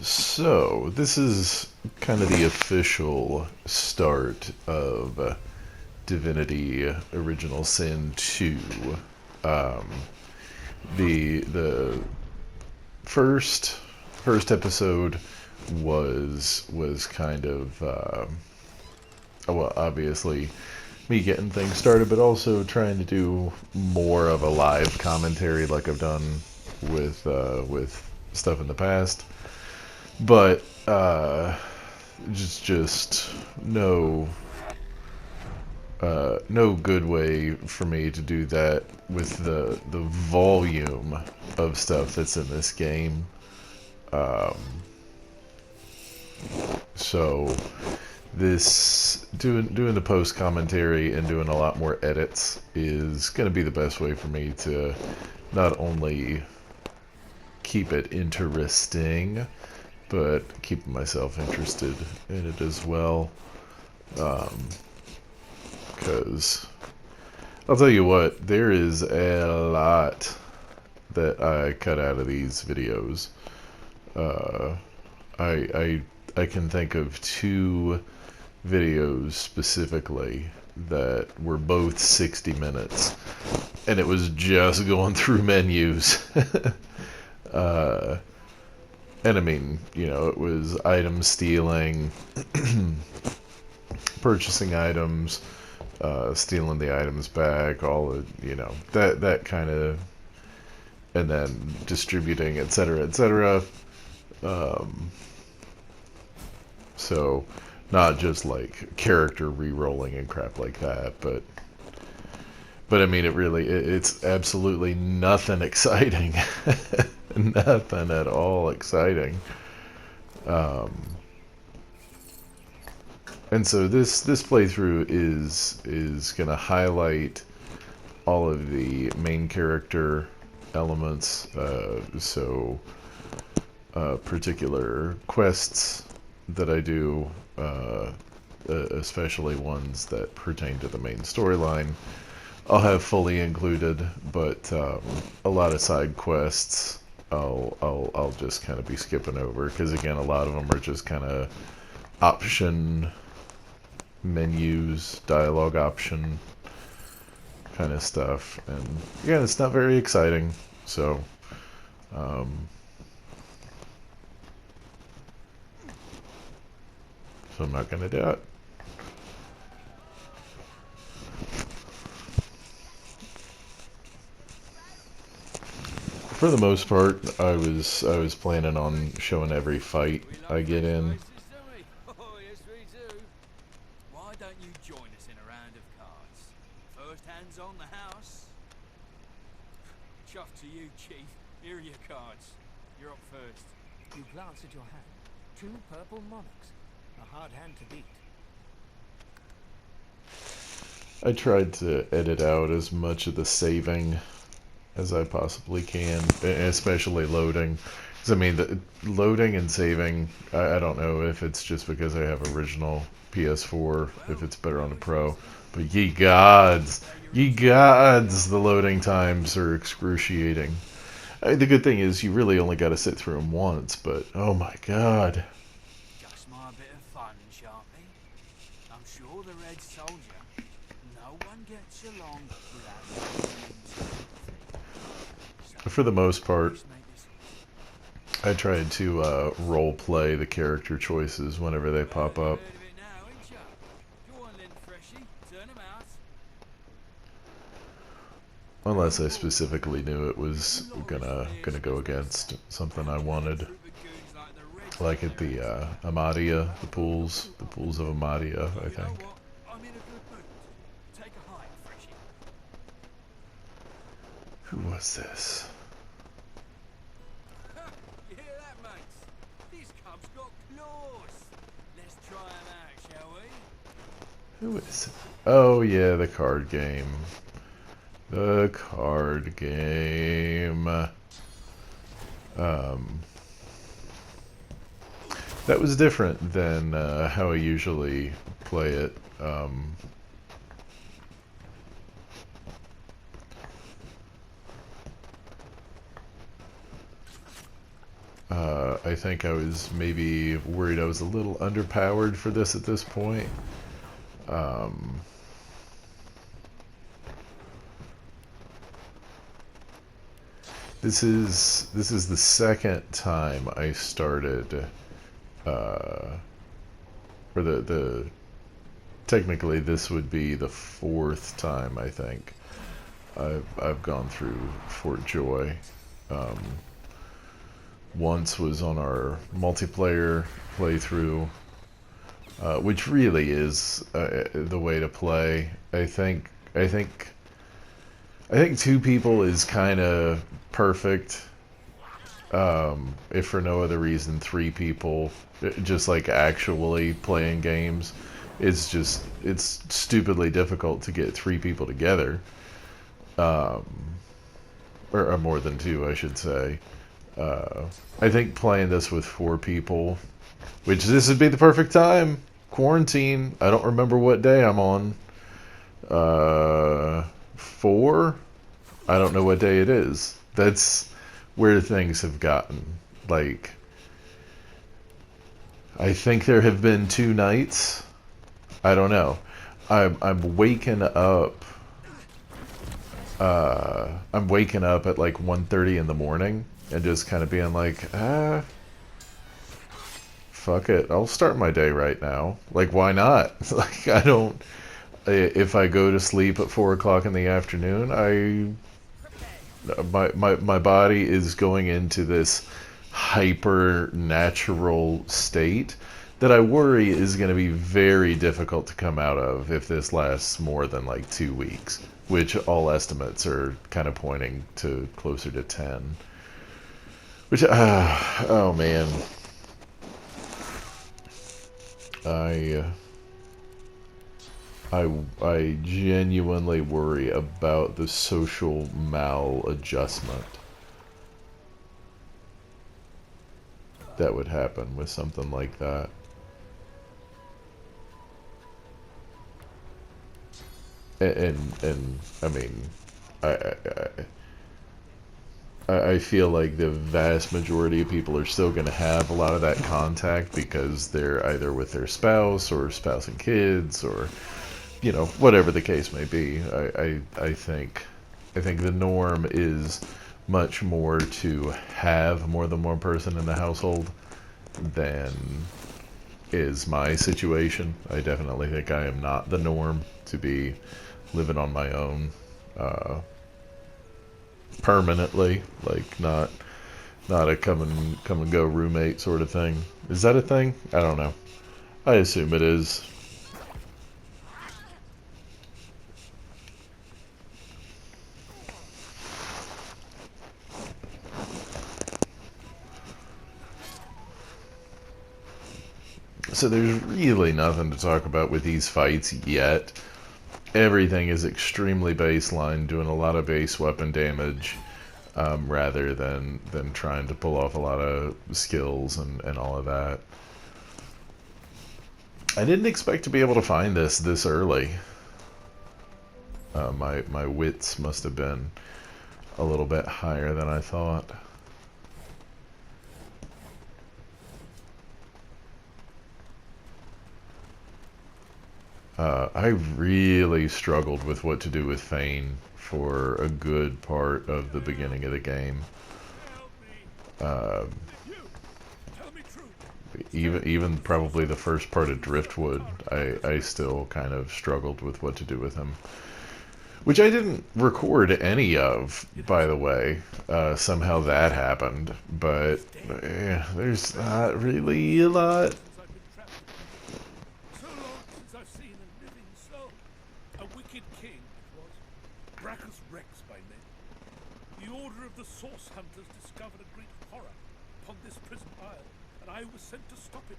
So, this is kind of the official start of Divinity Original Sin 2. Um, the first episode was kind of well, obviously me getting things started, but also trying to do more of a live commentary like I've done with stuff in the past. But just no good way for me to do that with the volume of stuff that's in this game. Um, so this doing the post commentary and doing a lot more edits is going to be the best way for me to not only keep it interesting, but keeping myself interested in it as well. Because I'll tell you what, there is a lot that I cut out of these videos. I can think of two videos specifically that were both 60 minutes, and it was just going through menus. And I mean, it was item stealing, purchasing items, stealing the items back, all of, that kind of, and then distributing, etc., etc. So, not just like character re-rolling and crap like that, but I mean, it's absolutely nothing exciting. Nothing at all exciting. And so this playthrough is going to highlight all of the main character elements. Particular quests that I do, especially ones that pertain to the main storyline, I'll have fully included, but a lot of side quests I'll just kind of be skipping over, because again, a lot of them are just kind of option menus, dialogue option kind of stuff, and yeah, it's not very exciting. So so I'm not gonna do it. For the most part, I was planning on showing every fight I get in. Oh, yes, we do. Why don't you join us in a round of cards? First hands on the house. Chuff to you, Chief. Here are your cards. You're up first. You glance at your hand. 2 purple monarchs. A hard hand to beat. I tried to edit out as much of the saving as I possibly can, especially loading. Because I mean, the loading and saving, I don't know if it's just because I have original PS4, if it's better on the Pro, but ye gods, the loading times are excruciating. The good thing is you really only got to sit through them once, but oh my god. Just my bit of fun, Sharpie. I'm sure the Red Soldier, no one gets along without. For the most part, I tried to role play the character choices whenever they pop up. Unless I specifically knew it was gonna go against something I wanted. Like at the Amadia, the pools of Amadia, I think. Who was this? You hear that, mates? These cubs got claws. Let's try them out, shall we? Who is it? Oh yeah, the card game. The card game. That was different than how I usually play it. I think I was maybe worried I was a little underpowered for this at this point. Um, this is the second time I started, or the technically this would be the fourth time I think I've gone through Fort Joy. Um, Once was on our multiplayer playthrough, which really is the way to play. I think two people is kind of perfect. If for no other reason, three people, just like actually playing games, it's stupidly difficult to get three people together, um, or more than two, I should say. Uh, I think playing this with four people, which this would be the perfect time. Quarantine. I don't remember what day I'm on. 4. I don't know what day it is. That's where things have gotten. Like, I think there have been 2 nights. I don't know. I'm waking up. I'm waking up at like 1:30 in the morning and just kind of being like, fuck it. I'll start my day right now. Like, why not? Like, I don't. If I go to sleep at 4 o'clock in the afternoon, my body is going into this hyper natural state that I worry is going to be very difficult to come out of if this lasts more than like 2 weeks, which all estimates are kind of pointing to closer to 10. Which, oh man, I. I genuinely worry about the social maladjustment that would happen with something like that. And I mean, I, I feel like the vast majority of people are still going to have a lot of that contact because they're either with their spouse or spouse and kids, or whatever the case may be. I think the norm is much more to have more than one person in the household than is my situation. I definitely think I am not the norm to be living on my own permanently, like not a come and go roommate sort of thing. Is that a thing? I don't know. I assume it is. So there's really nothing to talk about with these fights yet. Everything is extremely baseline, doing a lot of base weapon damage, rather than trying to pull off a lot of skills and all of that. I didn't expect to be able to find this early. My wits must have been a little bit higher than I thought. I really struggled with what to do with Fane for a good part of the beginning of the game. Even probably the first part of Driftwood, I still kind of struggled with what to do with him. Which I didn't record any of, by the way. Somehow that happened. But there's not really a lot. The Source Hunters discovered a great horror upon this prison isle, and I was sent to stop it.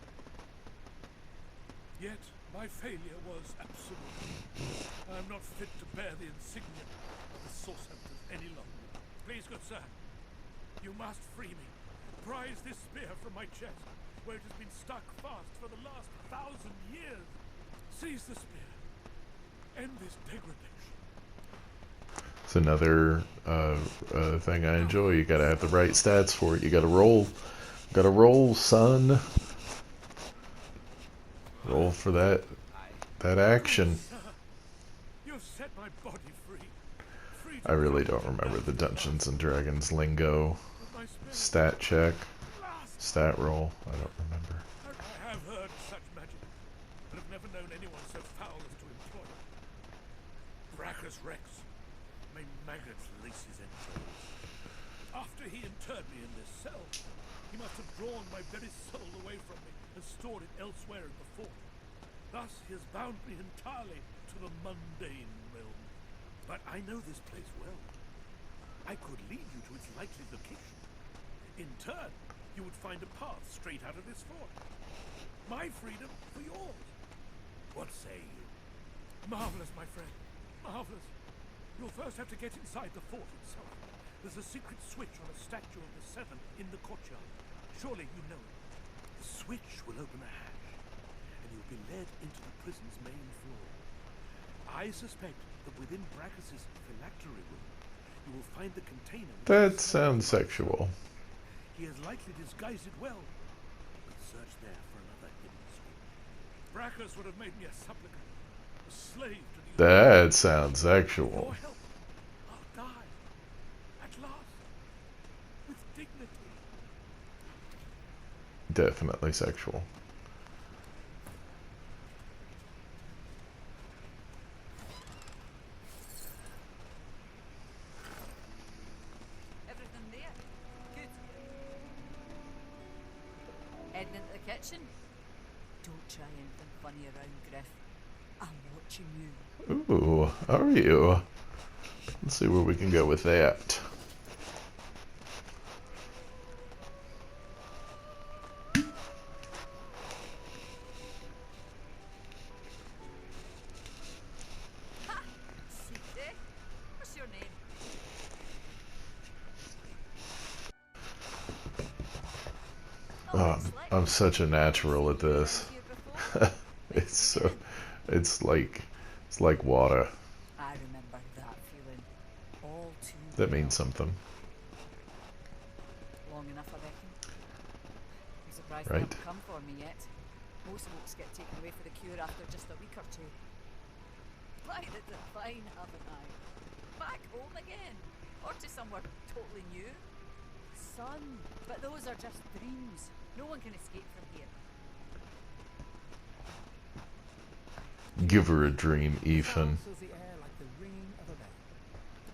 Yet my failure was absolute. I am not fit to bear the insignia of the Source Hunters any longer. Please, good sir, you must free me. Prise this spear from my chest, where it has been stuck fast for the last 1,000 years. Seize the spear. End this degradation. It's another thing I enjoy. You gotta have the right stats for it. You gotta roll. Gotta roll, son. Roll for that action. Sir, you've set my body free. Free to I really come don't to remember the earth at Dungeons last. and Dragons lingo. But my spirit Stat check. at last. Stat roll. I don't remember. I have heard such magic, but have never known anyone so foul as to employ it. Brachus Rex, may maggots lace his entrails. After he interred me in this cell, he must have drawn my very soul away from me and stored it elsewhere in the fort. Thus he has bound me entirely to the mundane realm. But I know this place well. I could lead you to its likely location. In turn, you would find a path straight out of this fort. My freedom for yours. What say you? Marvelous, my friend. Marvelous. You'll first have to get inside the fort itself. There's a secret switch on a statue of the Seven in the courtyard. Surely you know it. The switch will open a hatch, and you'll be led into the prison's main floor. I suspect that within Brachus's phylactery room, you will find the container. That sounds sexual. He has likely disguised it well, but search there for another hidden switch. Brachus would have made me a supplicant, a slave to the That sounds With sexual. your help, I'll die. At last. With dignity. Definitely sexual. Everything there? Good. Heading into the kitchen? Don't try anything funny around, Griff. I'm watching you. Ooh, are you? Let's see where we can go with that. Ha! Secret? What's your name? Oh, I'm such a natural at this. Here before? It's like water. I remember that feeling all too That well. means something, Long enough, I reckon. I'm surprised right? they haven't come for me yet. Most folks get taken away for the cure after just a week or two. By the divine, haven't I? Back home again? Or to somewhere totally new? Son, but those are just dreams. No one can escape from here. Give her a dream, Ethan. Fills the air like the ringing of a bell.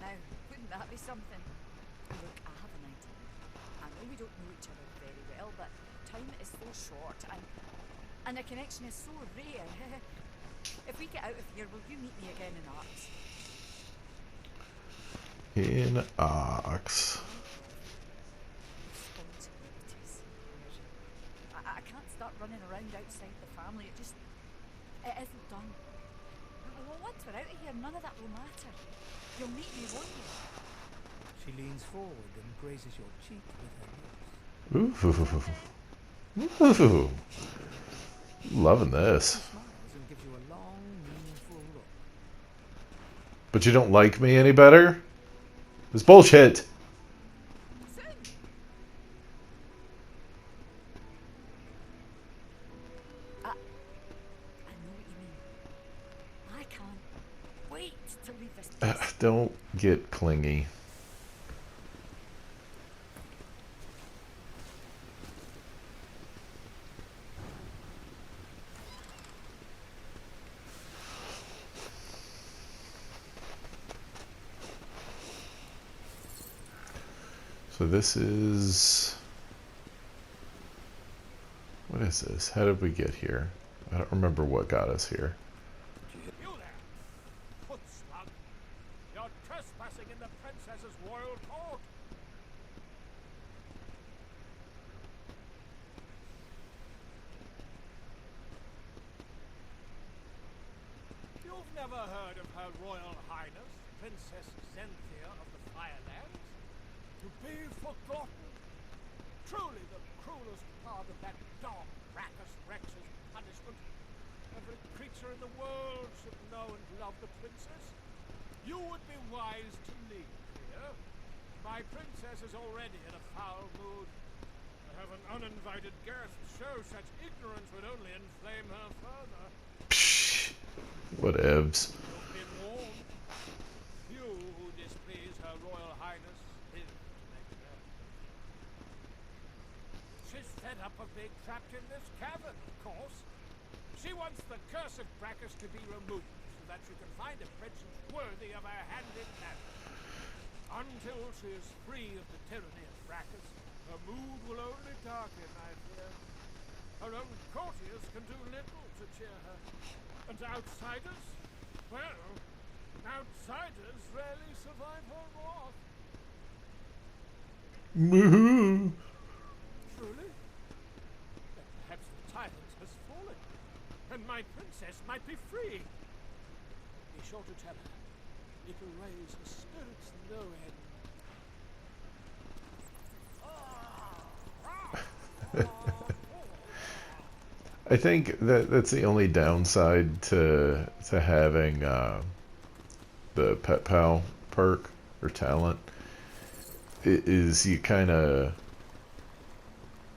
Now, wouldn't that be something? Look, I have an idea. I know we don't know each other very well, but time is so short and a connection is so rare. If we get out of here, will you meet me again in Arts? In Ox. Responsibilities. I can't start running around outside the family. It isn't done. Well, once we're out of here, none of that will matter. You'll meet me, won't you? She leans forward and grazes your cheek with her lips. Ooh. Ooh. Loving this. She smiles and gives you a long, meaningful look. But you don't like me any better? It's bullshit. Soon. I know what you mean. I can't wait to leave this place. Don't get clingy. So this is... What is this? How did we get here? I don't remember what got us here. You there! Foot slug! You're trespassing in the princess's royal court! You've never heard of Her Royal Highness, Princess Xanthia of the Firelands? To be forgotten! Truly the cruelest part of that dog Brachus Rex's punishment. Every creature in the world should know and love the princess. You would be wise to leave here. My princess is already in a foul mood. I have an uninvited guests show such ignorance would only inflame her further. Psh, whatevs. You've been warned. Few who displease her royal highness live to make it end. She's fed up of being trapped in this cavern, of course. She wants the curse of Bracchus to be removed so that she can find a presence worthy of her hand in hand. Until she is free of the tyranny of Bracchus, her mood will only darken, I fear. Her own courtiers can do little to cheer her. And outsiders? Well, outsiders rarely survive her wrath. Woohoo! Truly? Then perhaps the tyrant has fallen, and my princess might be free. Be sure to tell her. It will raise her spirits no end. I think that's the only downside to having the pet pal perk or talent is you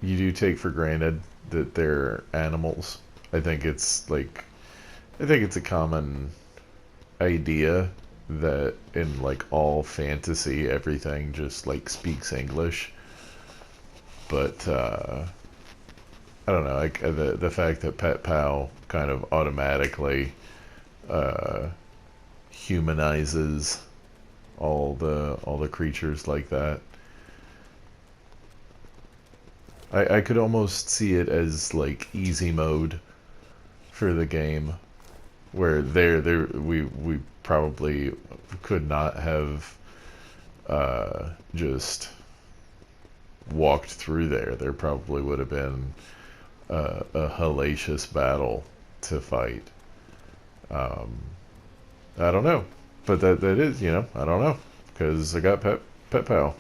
do take for granted that they're animals. I think it's a common idea that in like all fantasy everything just like speaks English, but I don't know, like the fact that pet pal kind of automatically humanizes all the creatures like that. I could almost see it as like easy mode for the game, where we probably could not have just walked through there. There probably would have been a hellacious battle to fight. I don't know, but that is, I don't know, because I got pet pal.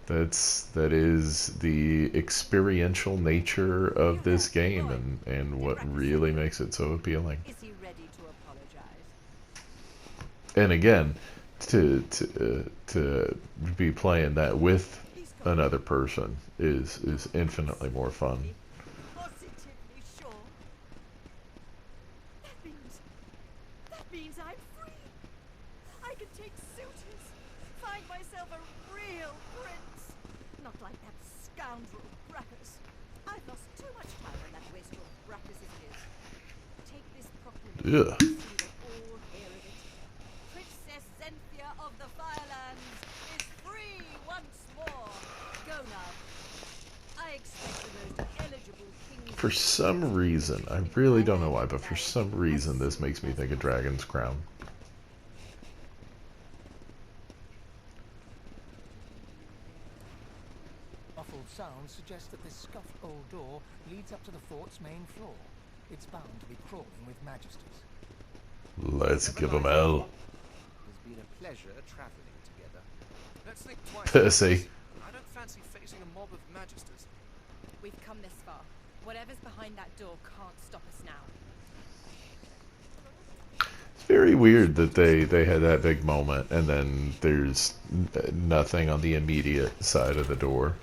That is the experiential nature of this game, and what really makes it so appealing. Is he ready to apologize? And again, to be playing that with another person is infinitely more fun. Positively sure. That means I'm free. I can take suitors, find myself a real prince. Not like that scoundrel Bracchus. I've lost too much time on that wastrel Bracchus as it is. Take this proclamation. Ugh. So that all hear of it. Princess Cynthia of the Firelands is free once more. Go now. I expect the most eligible king. For some reason, I really don't know why, but for some reason this makes me think of Dragon's Crown. Muffled sounds suggest that this scuffed old door leads up to the fort's main floor. It's bound to be crawling with magisters. Let's give 'em hell. It's been a pleasure traveling together. Let's think twice. Percy. I don't fancy facing a mob of magisters. We've come this far. Whatever's behind that door can't stop us now. It's very weird that they had that big moment and then there's nothing on the immediate side of the door.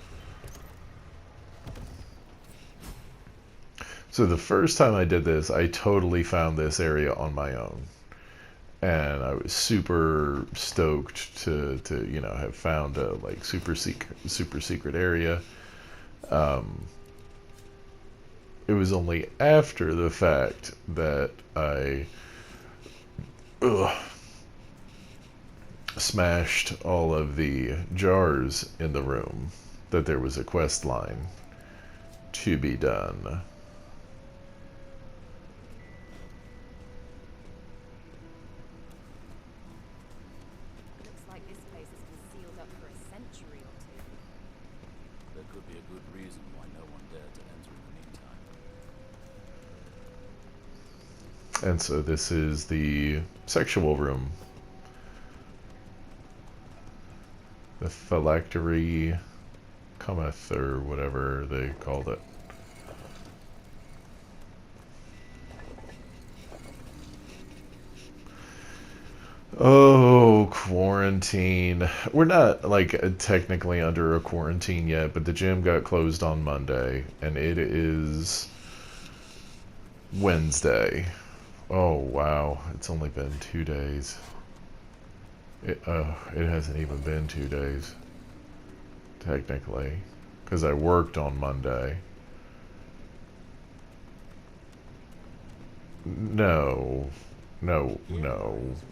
So the first time I did this, I totally found this area on my own. And I was super stoked to have found a like super secret area. It was only after the fact that I smashed all of the jars in the room that there was a quest line to be done. Looks like this place has been sealed up for a century or two. There could be a good reason why no one dared to enter in the meantime. And so this is the sexual room. The phylactery cometh, or whatever they called it. quarantine. We're not like technically under a quarantine yet, but the gym got closed on Monday, and it is Wednesday. Oh wow, it's only been 2 days. It hasn't even been 2 days, technically, because I worked on Monday. No, no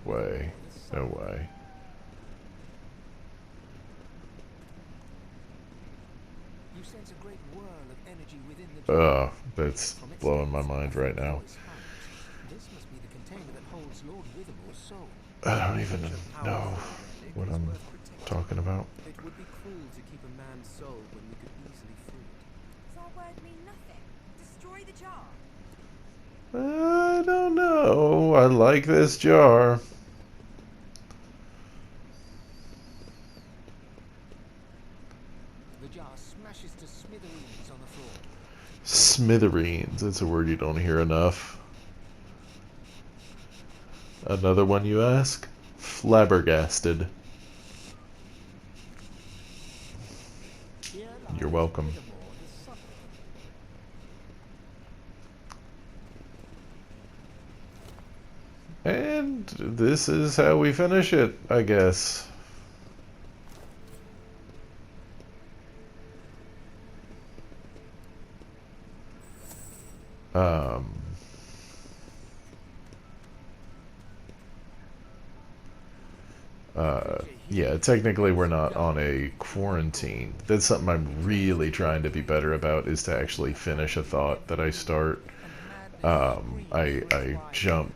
way, no way. You sense a great whirl of energy within the That's From its blowing my depths, mind a right now. voice hums. This must be the container that holds Lord Withermore's soul. I don't even Such a know powerful relic what is I'm worth protecting. talking about. It would be cruel to keep a man's soul when we could easily free it. Does our word mean nothing? Destroy the jar. I don't know. I like this jar. The jar smashes to smithereens on the floor. Smithereens. That's a word you don't hear enough. Another one, you ask? Flabbergasted. Here You're lies welcome. Withermore, his supper. And this is how we finish it, I guess. Um, yeah, technically we're not on a quarantine. That's something I'm really trying to be better about, is to actually finish a thought that I start. I jump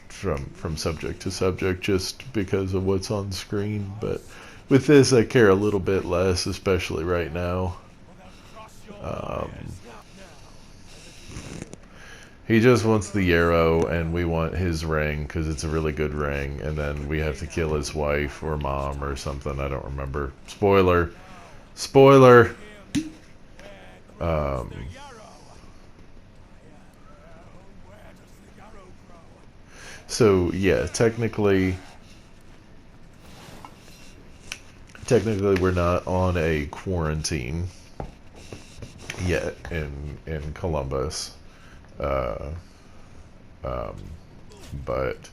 from subject to subject just because of what's on screen, but with this I care a little bit less, especially right now. He just wants the arrow, and we want his ring because it's a really good ring, and then we have to kill his wife or mom or something. I don't remember. Spoiler. Spoiler. So yeah, technically we're not on a quarantine yet in Columbus. But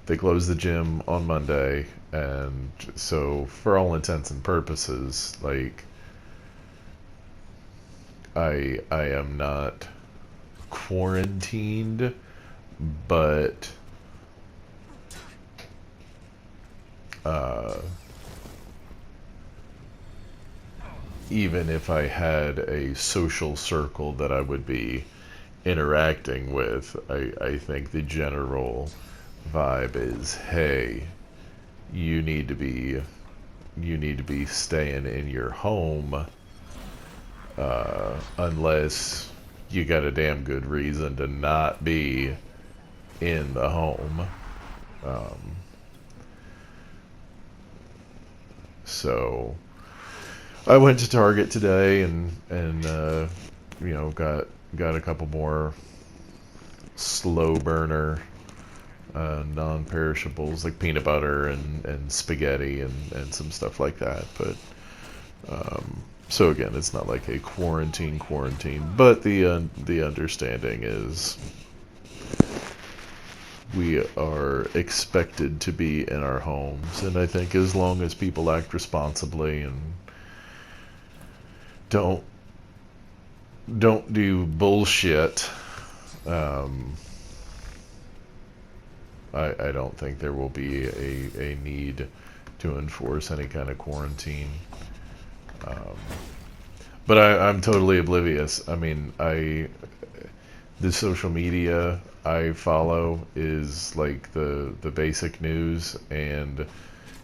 they closed the gym on Monday, and so for all intents and purposes, like I am not quarantined, but even if I had a social circle that I would be interacting with, I think the general vibe is, hey, you need to be staying in your home, unless you got a damn good reason to not be in the home. So I went to Target today and got a couple more slow burner non-perishables like peanut butter and spaghetti and some stuff like that. But so again, it's not like a quarantine, but the understanding is we are expected to be in our homes, and I think as long as people act responsibly and don't do bullshit, I don't think there will be a need to enforce any kind of quarantine. But I'm totally oblivious. I mean, the social media I follow is like the basic news and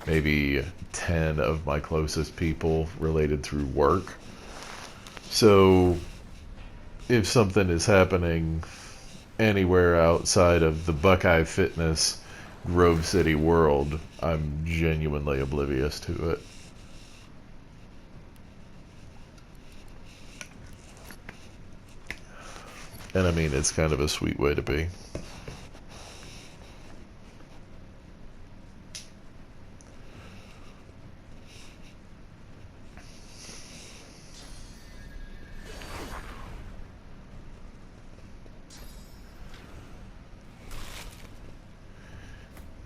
maybe 10 of my closest people related through work. So if something is happening anywhere outside of the Buckeye Fitness Grove City world, I'm genuinely oblivious to it. And I mean, it's kind of a sweet way to be.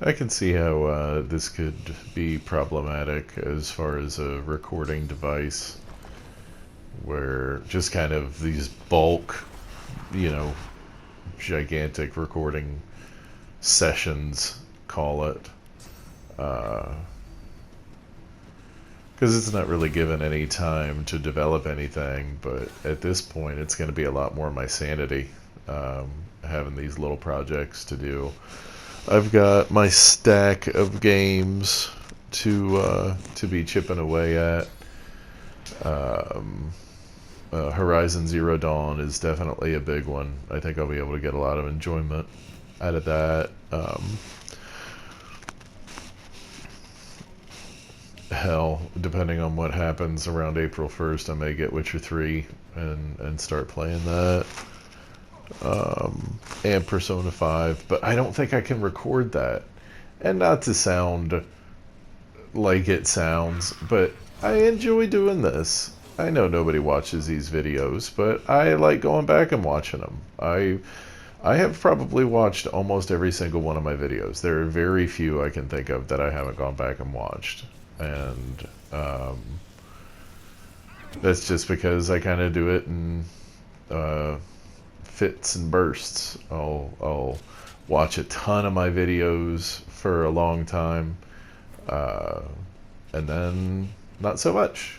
I can see how this could be problematic as far as a recording device, where just kind of these bulk, you know, gigantic recording sessions, call it, because it's not really given any time to develop anything. But at this point, it's going to be a lot more my sanity, having these little projects to do. I've got my stack of games to be chipping away at. Horizon Zero Dawn is definitely a big one. I think I'll be able to get a lot of enjoyment out of that. Hell, depending on what happens around April 1st, I may get Witcher 3 and start playing that. And Persona 5, but I don't think I can record that. And not to sound like it sounds, but I enjoy doing this. I know nobody watches these videos, but I like going back and watching them. I have probably watched almost every single one of my videos. There are very few I can think of that I haven't gone back and watched. And that's just because I kind of do it in fits and bursts. I'll watch a ton of my videos for a long time, and then not so much.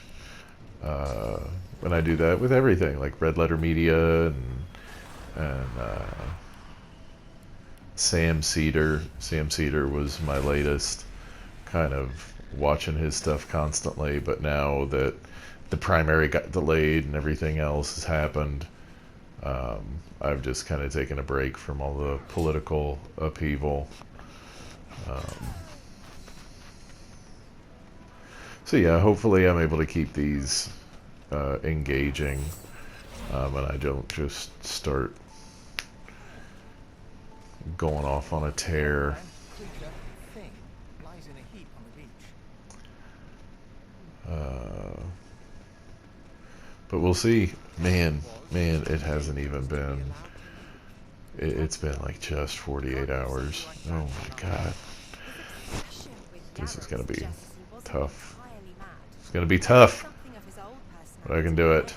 When I do that with everything, like Red Letter Media and Sam Cedar. Sam Cedar was my latest, kind of watching his stuff constantly, but now that the primary got delayed and everything else has happened, I've just kind of taken a break from all the political upheaval. So yeah, hopefully I'm able to keep these engaging, and I don't just start going off on a tear. Creature, thing, lies in a heap on the beach. But we'll see. Man, it hasn't even been. It's been like just 48 hours. Oh my god. This is gonna be tough. It's gonna be tough. But I can do it.